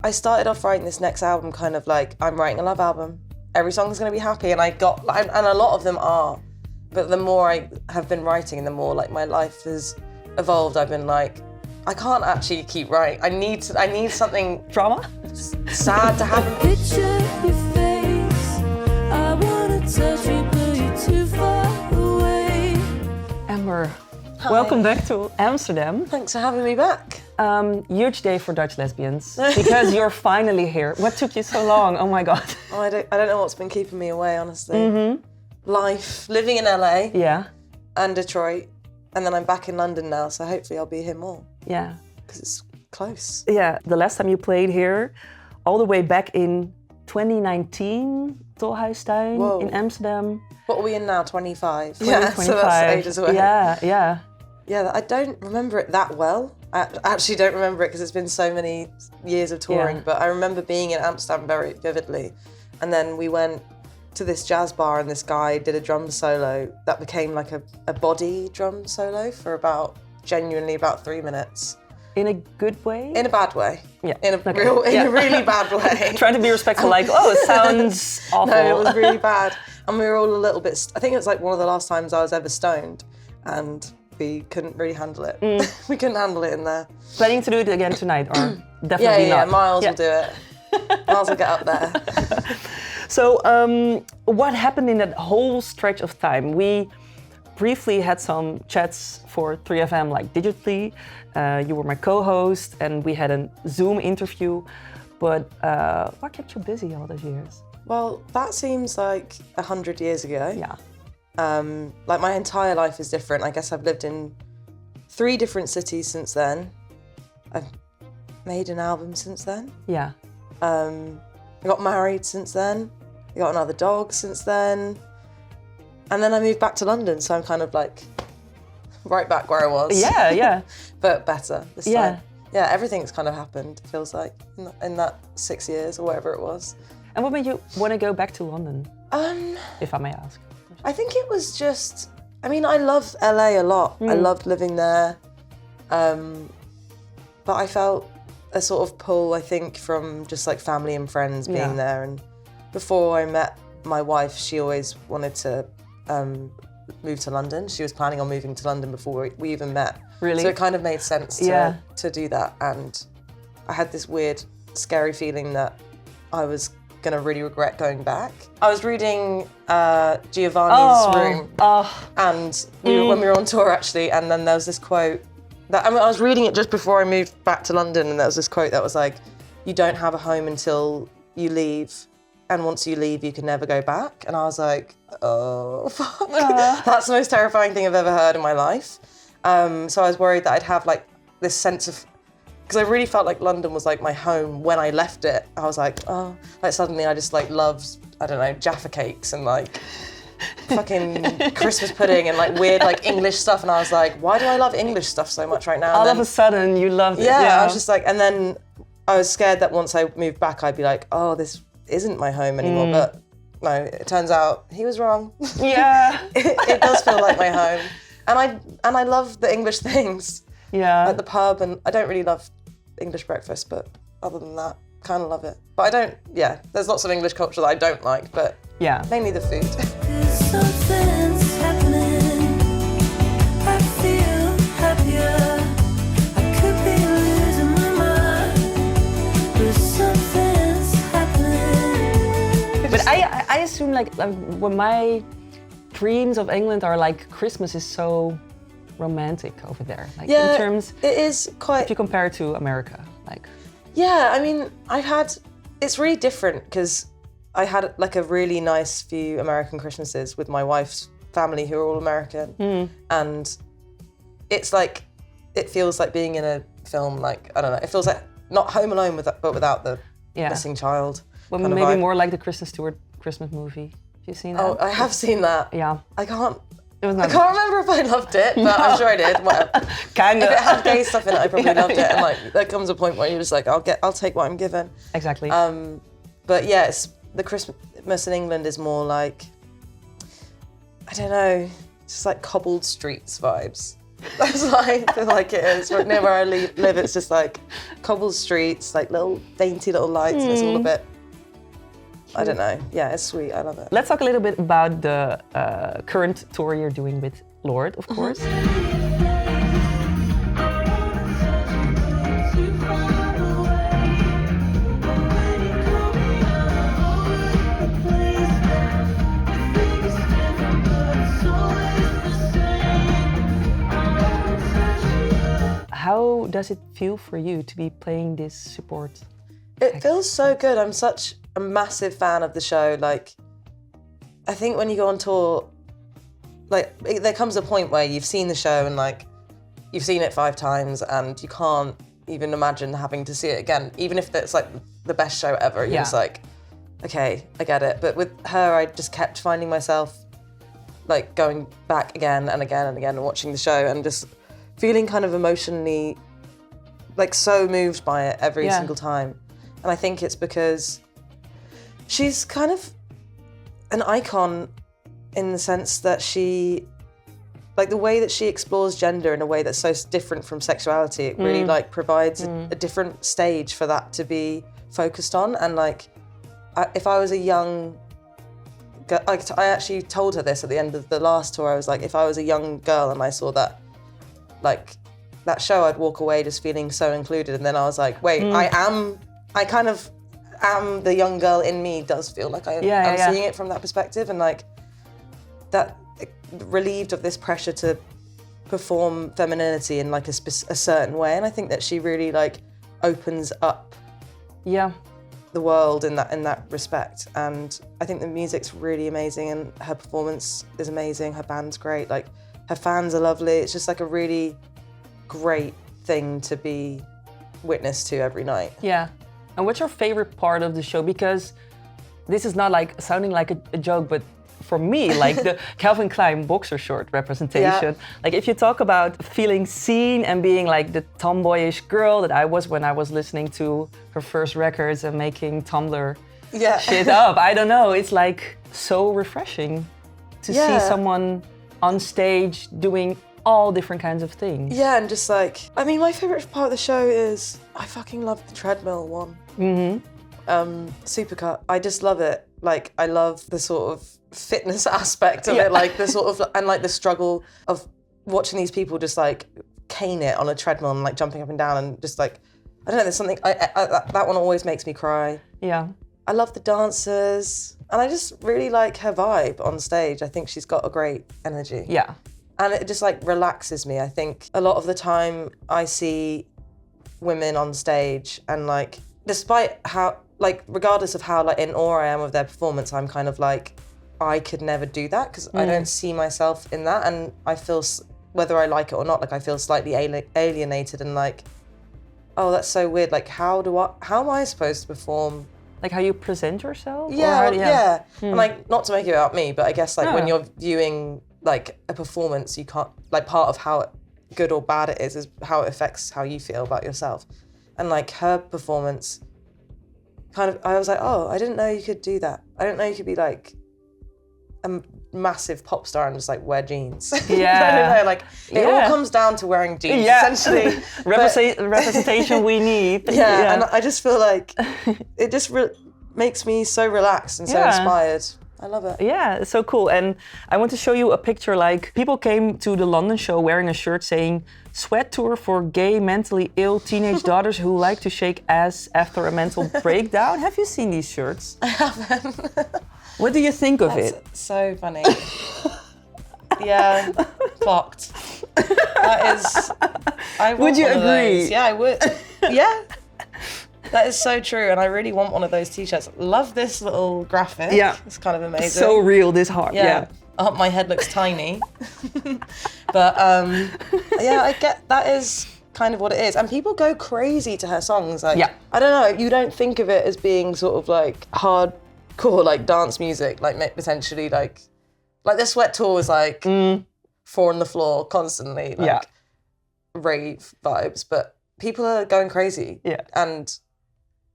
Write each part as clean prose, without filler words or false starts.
I started off writing this next album kind of like, I'm writing a love album. Every song's gonna be happy, and and a lot of them are. But the more I have been writing, the more like my life has evolved. I've been like, I can't actually keep writing. I need something Drama? sad to happen. Picture your face. I wanna touch you, but you're too far away. Amber, welcome back to Amsterdam. Thanks for having me back. Huge day for Dutch lesbians because you're finally here. What took you so long? Oh my God. Oh, I don't know what's been keeping me away, honestly. Life, living in LA Yeah. and Detroit, and then I'm back in London now, so hopefully I'll be here more. Yeah. Because it's close. Yeah. The last time you played here, all the way back in 2019, Tolhuistuin Whoa. in Amsterdam. What are we in now, 25? 20, Yeah, so that's ages away. Yeah. Yeah, I don't remember it that well. I actually don't remember it because it's been so many years of touring, Yeah. but I remember being in Amsterdam very vividly. And then we went to this jazz bar and this guy did a drum solo that became like a body drum solo for genuinely about 3 minutes. In a good way? In a bad way. Yeah. In a really bad way. Trying to be respectful, like, oh, it sounds awful. No, it was really bad. And we were all a little bit, I think it was like one of the last times I was ever stoned, and we couldn't really handle it. We couldn't handle it in there. Planning to do it again tonight, or definitely Yeah, not? Miles will do it. Miles will get up there. So, what happened in that whole stretch of time? We briefly had some chats for 3FM, like digitally. You were my co-host, and we had a Zoom interview. But what kept you busy all those years? Well, that seems like 100 years ago. Yeah. Like my entire life is different. I guess I've lived in 3 different cities since then. I've made an album since then. Yeah. I got married since then. I got another dog since then. And then I moved back to London, so I'm kind of like right back where I was. Yeah. But better this Yeah. time. Yeah, everything's kind of happened, it feels like, in that 6 years or whatever it was. And what made you want to go back to London, Um, if I may ask? I think it was just, I mean, I love LA a lot. I loved living there. But I felt a sort of pull, I think, from just like family and friends being there. And before I met my wife, she always wanted to move to London. She was planning on moving to London before we even met. Really? So it kind of made sense to do that. And I had this weird, scary feeling that I was going to really regret going back. I was reading Giovanni's Room, and when we were on tour actually, and then there was this quote that, I was reading it just before I moved back to London, and there was this quote that was like, you don't have a home until you leave, and once you leave, you can never go back. And I was like, oh, fuck. That's the most terrifying thing I've ever heard in my life. So I was worried that I'd have like this sense of, because I really felt like London was like my home when I left it. I was like, oh, like suddenly I just like loved, I don't know, Jaffa cakes and like fucking Christmas pudding and like weird like English stuff. And I was like, why do I love English stuff so much right now? All of a sudden, you loved it. Yeah, I was just like, and then I was scared that once I moved back, I'd be like, oh, this isn't my home anymore. But no, it turns out he was wrong. Yeah. It does feel like my home. And I love the English things. Yeah. At the pub, and I don't really love English breakfast, but other than that, kind of love it. But there's lots of English culture that I don't like, but mainly the food. Something's happening. I feel happier. I could be losing my mind, but something's happening. But I assume like when my dreams of England are like Christmas is so romantic over there. Like in terms, it is quite. if you compare it to America, like. Yeah, I mean, it's really different because I had like a really nice few American Christmases with my wife's family who are all American. And it's like, it feels like being in a film, like, I don't know, it feels like not Home Alone but without the missing child. Well, maybe more like the Kristen Stewart Christmas movie. Have you seen that? Oh, I have seen that. Yeah. I can't It was I not. can't remember if I loved it, but I'm sure I did. Whatever. Kind If of. it had gay stuff in it, I probably loved it. And like, there comes a point where you're just like, I'll take what I'm given. Exactly. But yeah, the Christmas in England is more like, I don't know, just like cobbled streets vibes. That's what I feel like it is. Near where I live, it's just like cobbled streets, like little dainty little lights, and it's all a bit, I don't know. Yeah, it's sweet. I love it. Let's talk a little bit about the current tour you're doing with Lorde, of course. How does it feel for you to be playing this support? It feels so good. I'm such a massive fan of the show. Like, I think when you go on tour, like, there comes a point where you've seen the show and like, you've seen it 5 times and you can't even imagine having to see it again. Even if it's like the best show ever, you're just like, okay, I get it. But with her, I just kept finding myself like going back again and again and again and watching the show and just feeling kind of emotionally like so moved by it every single time. And I think it's because she's kind of an icon in the sense that she, like the way that she explores gender in a way that's so different from sexuality, it really like provides a different stage for that to be focused on. And like, if I was a young girl, like I actually told her this at the end of the last tour, I was like, if I was a young girl and I saw that, like that show, I'd walk away just feeling so included. And then I was like, wait, I kind of am the young girl in me, does feel like I'm seeing it from that perspective. And like that relieved of this pressure to perform femininity in like a certain way. And I think that she really like opens up the world in that respect. And I think the music's really amazing and her performance is amazing. Her band's great. Like, her fans are lovely. It's just like a really great thing to be witness to every night. Yeah. And what's your favorite part of the show? Because this is not like sounding like a joke, but for me, like the Calvin Klein boxer short representation, like if you talk about feeling seen and being like the tomboyish girl that I was when I was listening to her first records and making Tumblr shit up, I don't know, it's like so refreshing to see someone on stage doing all different kinds of things. Yeah, and just like, I mean, my favorite part of the show is, I fucking love the treadmill one. Supercut. I just love it. Like, I love the sort of fitness aspect of it, like the sort of, and like the struggle of watching these people just like cane it on a treadmill and like jumping up and down and just like, I don't know, there's something, that one always makes me cry. Yeah. I love the dancers and I just really like her vibe on stage. I think she's got a great energy. Yeah. And it just like relaxes me. I think a lot of the time I see women on stage and like, despite how, like regardless of how like in awe I am of their performance, I'm kind of like, I could never do that because I don't see myself in that. And I feel, whether I like it or not, like I feel slightly alienated and like, oh, that's so weird. Like how am I supposed to perform? Like how you present yourself? Yeah. And like, not to make it about me, but I guess like when you're viewing like a performance, you can't, like part of how good or bad it is how it affects how you feel about yourself. And like her performance kind of, I was like, oh, I didn't know you could do that. I didn't know you could be like a massive pop star and just like wear jeans. Yeah. I don't know, like it all comes down to wearing jeans essentially. Representation we need. Yeah, and I just feel like it just makes me so relaxed and so inspired. I love it. Yeah, it's so cool. And I want to show you a picture, like people came to the London show wearing a shirt saying, "Sweat tour for gay, mentally ill teenage daughters who like to shake ass after a mental breakdown." Have you seen these shirts? I haven't. What do you think of it? So funny. Yeah, clocked. That is, I want Would you one of agree? those. Yeah, I would. Yeah. That is so true, and I really want one of those t-shirts. Love this little graphic. Yeah. It's kind of amazing. So real, this heart. Yeah. Oh, my head looks tiny. But yeah, I get, that is kind of what it is. And people go crazy to her songs. Like, I don't know, you don't think of it as being sort of like hardcore, like dance music, like potentially like the Sweat tour was like 4 on the floor constantly, like rave vibes, but people are going crazy. Yeah. And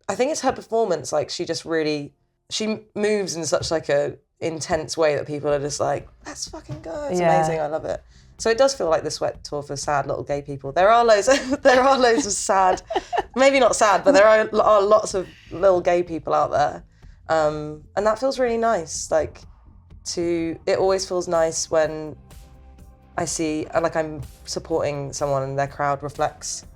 I think it's her performance, like she just really, she moves in such like a intense way that people are just like, let's fucking go. It's amazing, I love it. So it does feel like the Sweat Tour for sad little gay people. There are loads of sad, maybe not sad, but there are lots of little gay people out there. And that feels really nice. Like, it always feels nice when I see, like, I'm supporting someone and their crowd reflects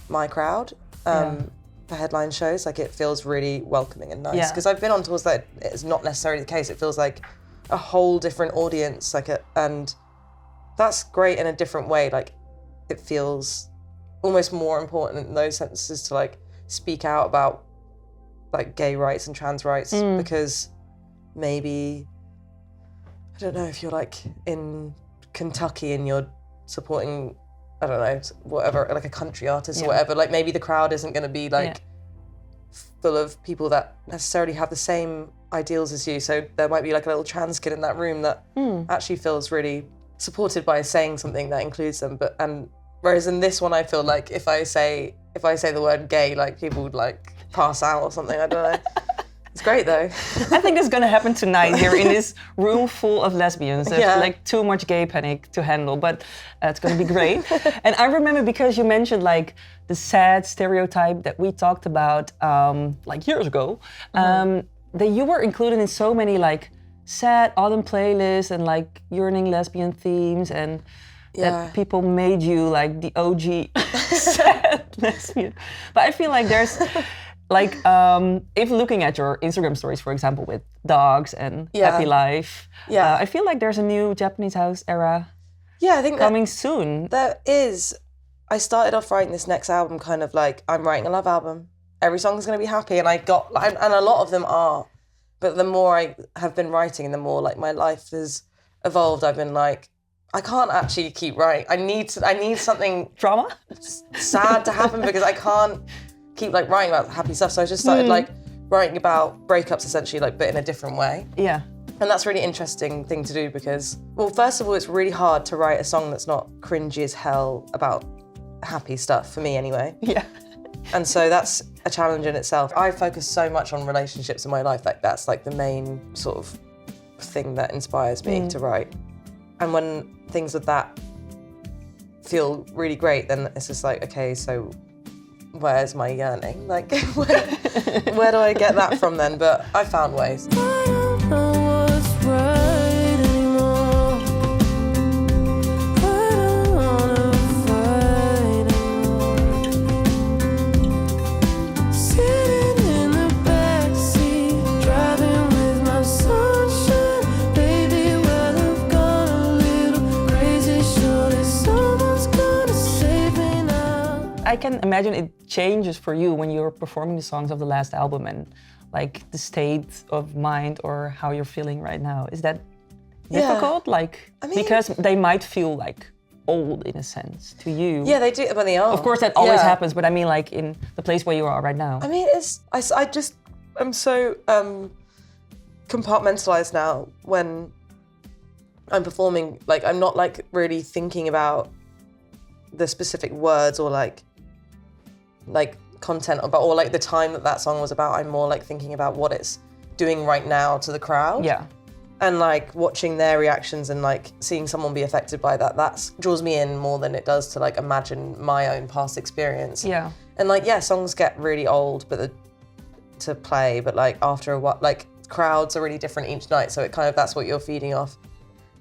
my crowd. For headline shows, like, it feels really welcoming and nice. Because I've been on tours that it's not necessarily the case. It feels like a whole different audience, and that's great in a different way. Like, it feels almost more important in those sentences to like speak out about like gay rights and trans rights, because maybe, I don't know, if you're like in Kentucky and you're supporting, I don't know, whatever, like a country artist or whatever, like maybe the crowd isn't going to be like full of people that necessarily have the same ideals as you. So there might be like a little trans kid in that room that actually feels really supported by saying something that includes them. Whereas in this one, I feel like if I say the word gay, like people would like pass out or something. I don't know. It's great though. I think that's gonna happen tonight here in this room full of lesbians. There's like too much gay panic to handle, but it's gonna be great. And I remember, because you mentioned like the sad stereotype that we talked about like years ago, that you were included in so many like sad autumn playlists and like yearning lesbian themes, and that people made you like the OG sad lesbian. But I feel like there's like, if looking at your Instagram stories, for example, with dogs and happy life, I feel like there's a new Japanese house era I think coming soon. There is. I started off writing this next album kind of like, I'm writing a love album. Every song's going to be happy. And and a lot of them are. But the more I have been writing and the more like my life has evolved, I've been like, I can't actually keep writing. I need something Drama? sad to happen, because I can't keep like writing about happy stuff. So I just started like writing about breakups, essentially, like, but in a different way. Yeah. And that's a really interesting thing to do because, well, first of all, it's really hard to write a song that's not cringy as hell about happy stuff, for me anyway. Yeah. And so that's a challenge in itself. I focus so much on relationships in my life, like that's like the main sort of thing that inspires me to write. And when things of that feel really great, then it's just like, okay, so where's my yearning? Like, where do I get that from then? But I found ways. I don't know what's right anymore. I don't wanna fight anymore. Sitting in the backseat, driving with my sunshine. Baby, well, I've gone a little crazy. Surely someone's gonna save me now. I can imagine it changes for you when you're performing the songs of the last album, and like the state of mind or how you're feeling right now. Is that difficult? Like, I mean, because they might feel like old in a sense to you. Yeah, they do, but they are. Of course, that always happens, but I mean, like in the place where you are right now. I mean, I'm so compartmentalized now when I'm performing. Like, I'm not like really thinking about the specific words or like content about, or like the time that song was about. I'm more like thinking about what it's doing right now to the crowd. Yeah. And like watching their reactions and like seeing someone be affected by that draws me in more than it does to like imagine my own past experience. Yeah. And like, songs get really old to play, but like after a while, like crowds are really different each night. So it kind of, that's what you're feeding off.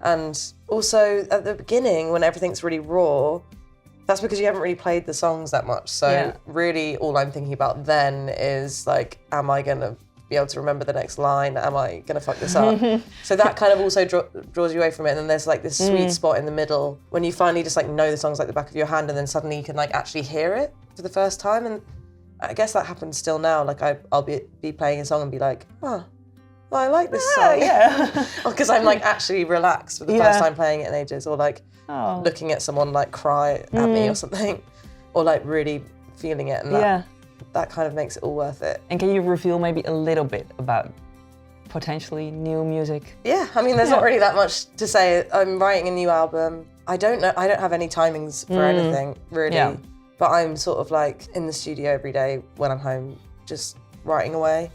And also at the beginning when everything's really raw, that's because you haven't really played the songs that much. So really all I'm thinking about then is like, am I gonna be able to remember the next line? Am I gonna fuck this up? So that kind of also draws you away from it. And then there's like this sweet spot in the middle when you finally just like know the songs like the back of your hand, and then suddenly you can like actually hear it for the first time. And I guess that happens still now. Like I'll be playing a song and be like, oh, well, I like this song. Yeah. Because I'm like actually relaxed for the first time playing it in ages, or like looking at someone like cry at me or something, or like really feeling it, and that kind of makes it all worth it. And can you reveal maybe a little bit about potentially new music? Yeah, I mean, there's not really that much to say. I'm writing a new album. I don't have any timings for anything really, but I'm sort of like in the studio every day when I'm home, just writing away,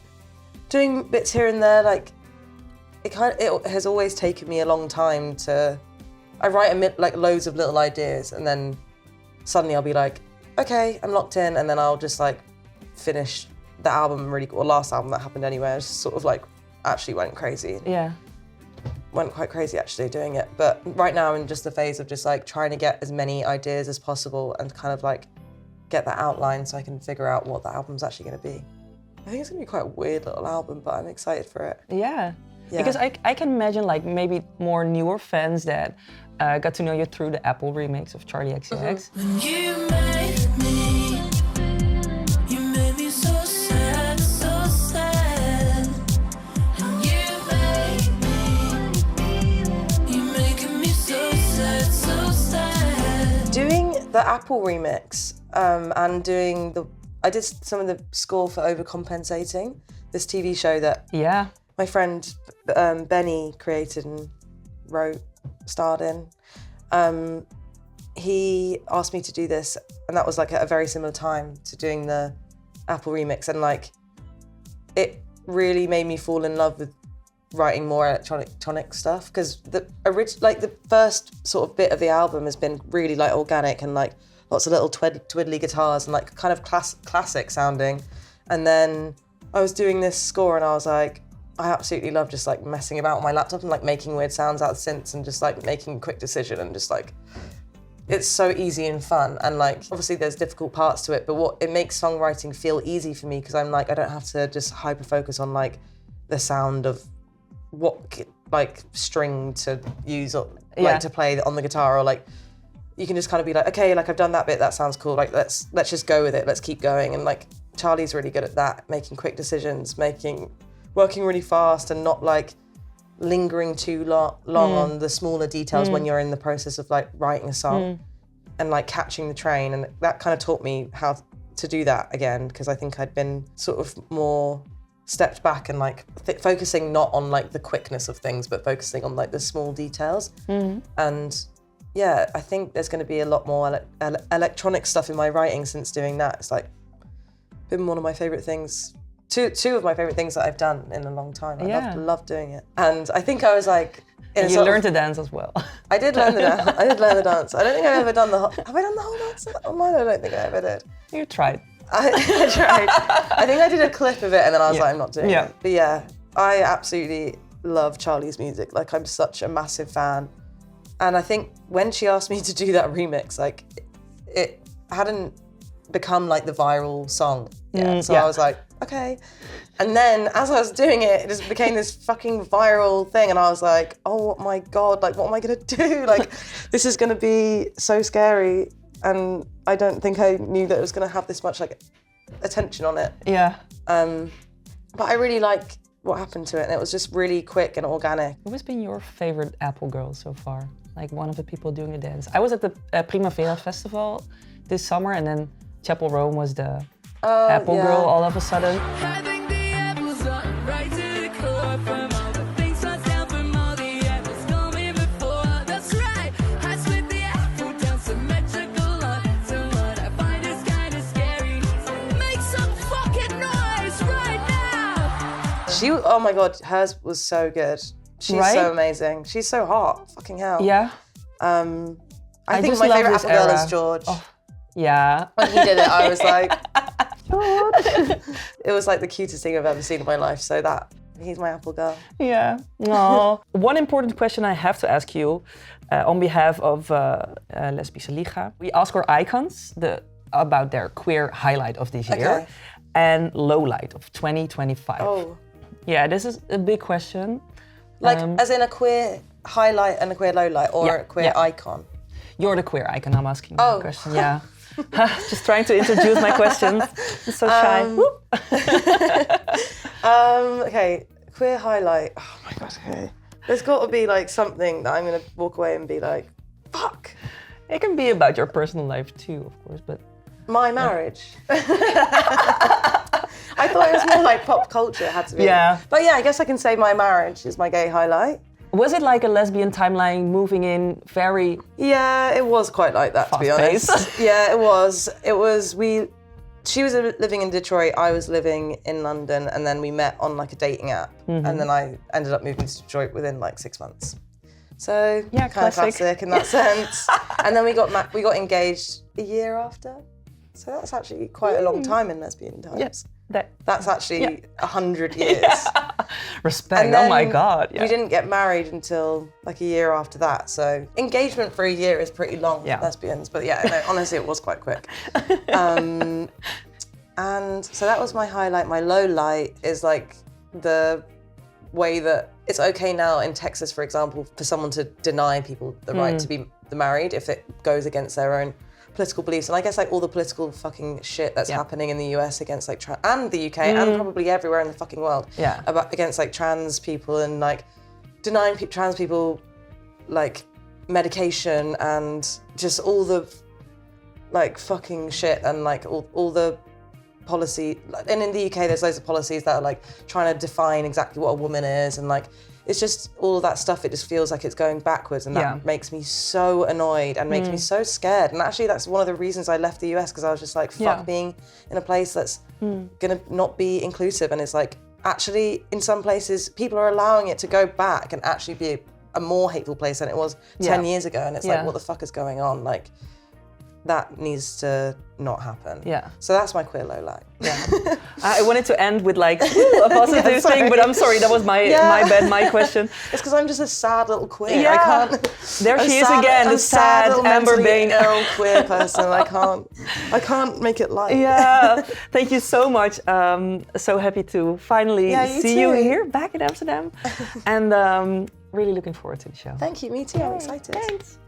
doing bits here and there. Like it has always taken me a long time to I write like loads of little ideas, and then suddenly I'll be like, okay, I'm locked in, and then I'll just like finish the album or last album that happened anyway. I just sort of like actually went crazy. Yeah. Went quite crazy actually doing it. But right now I'm in just the phase of just like trying to get as many ideas as possible and kind of like get that outline so I can figure out what the album's actually going to be. I think it's going to be quite a weird little album, but I'm excited for it. Yeah. Because I can imagine like maybe more newer fans that got to know you through the Apple remix of Charli XCX. When you made me so sad, so sad. And you're making me so sad, so sad. Doing the Apple remix and doing I did some of the score for Overcompensating, this TV show that my friend Benny created and wrote, starred in. He asked me to do this, and that was like at a very similar time to doing the Apple remix, and like it really made me fall in love with writing more electronic stuff, because the first sort of bit of the album has been really like organic and like lots of little twiddly guitars and like kind of classic sounding, and then I was doing this score and I was like, I absolutely love just like messing about on my laptop and like making weird sounds out of synths and just like making a quick decision, and just like it's so easy and fun, and like obviously there's difficult parts to it, but it makes songwriting feel easy for me, because I'm like I don't have to just hyper focus on like the sound of what like string to use or like to play on the guitar, or like you can just kind of be like, okay, like I've done that bit, that sounds cool, like let's just go with it, let's keep going. And like Charli's really good at that, making quick decisions, working really fast and not like lingering too long on the smaller details when you're in the process of like writing a song and like catching the train. And that kind of taught me how to do that again, because I think I'd been sort of more stepped back and like focusing not on like the quickness of things, but focusing on like the small details. And yeah, I think there's going to be a lot more electronic stuff in my writing since doing that. It's like been one of my favorite things. Two of my favorite things that I've done in a long time. I love doing it. And I think I was like... And you learned to dance as well. I did learn the dance. I don't think I've ever done the whole... Have I done the whole dance on mine? I don't think I ever did. You tried. I tried. I think I did a clip of it and then I was like, I'm not doing it. But yeah, I absolutely love Charli's music. Like I'm such a massive fan. And I think when she asked me to do that remix, like it hadn't become like the viral song yet. So I was like, okay. And then as I was doing it, it just became this fucking viral thing. And I was like, oh my God, like what am I gonna do? Like this is gonna be so scary. And I don't think I knew that it was gonna have this much like attention on it. Yeah. But I really like what happened to it. And it was just really quick and organic. Who has been your favorite Apple girl so far? Like one of the people doing the dance. I was at the Primavera Festival this summer, and then Chapel Rome was the Apple girl all of a sudden. I think the apples are right to the core from all the things passed down from all the apples coming before. That's right, I split the apple down symmetrical lines. So what I find is kind of scary. Make some fucking noise right now. Oh my God, hers was so good. She's so amazing. She's so hot, fucking hell. Yeah. I think my favorite Apple girl is George. Oh, yeah. When he did it, I was like, George. It was like the cutest thing I've ever seen in my life. So he's my Apple girl. Yeah. No. One important question I have to ask you on behalf of Lesbische Liga. We ask our icons about their queer highlight of this year and lowlight of 2025. Oh. Yeah, this is a big question. Like, as in a queer highlight and a queer lowlight, or a queer icon? You're the queer icon, I'm asking you the question, yeah. Just trying to introduce my questions. I'm so shy. Okay, queer highlight. Oh my God, okay. There's got to be like something that I'm going to walk away and be like, fuck. It can be about your personal life too, of course, but... My marriage. I thought it was more like pop culture, it had to be. Yeah. But yeah, I guess I can say my marriage is my gay highlight. Was it like a lesbian timeline moving in very... Yeah, it was quite like that, to be honest. Yeah, it was. She was living in Detroit, I was living in London, and then we met on like a dating app. And then I ended up moving to Detroit within like 6 months. So Yeah, kind of classic. classic in that sense. And then we got engaged a year after. So that's actually quite a long time in lesbian times. Yes. That's actually 100 years. Respect. And Oh my then God. Yeah. We didn't get married until like a year after that. So engagement for a year is pretty long Yeah. for lesbians. But yeah, no, honestly, it was quite quick. And so that was my highlight. My low light is like the way that it's okay now in Texas, for example, for someone to deny people the right to be married if it goes against their own political beliefs. And I guess like all the political fucking shit that's happening in the US against like and the UK and probably everywhere in the fucking world against like trans people and like denying trans people like medication and just all the like fucking shit and like all the policy. And in the UK there's loads of policies that are like trying to define exactly what a woman is, and like it's just all of that stuff. It just feels like it's going backwards, and that makes me so annoyed and makes me so scared. And actually that's one of the reasons I left the US, because I was just like, fuck being in a place that's gonna not be inclusive. And it's like, actually in some places people are allowing it to go back and actually be a more hateful place than it was 10 years ago. And it's like, what the fuck is going on? Like, that needs to not happen. Yeah. So that's my queer low light. Yeah. I wanted to end with like a positive thing, but I'm sorry, that was my bad, my question. It's because I'm just a sad little queer. Yeah. I can't. There she is again, the sad little Amber mentally Bain. ill queer person. I can't make it light. Yeah. Thank you so much. So happy to finally see you too. here back in Amsterdam, and really looking forward to the show. Thank you. Me too. I'm excited. Thanks.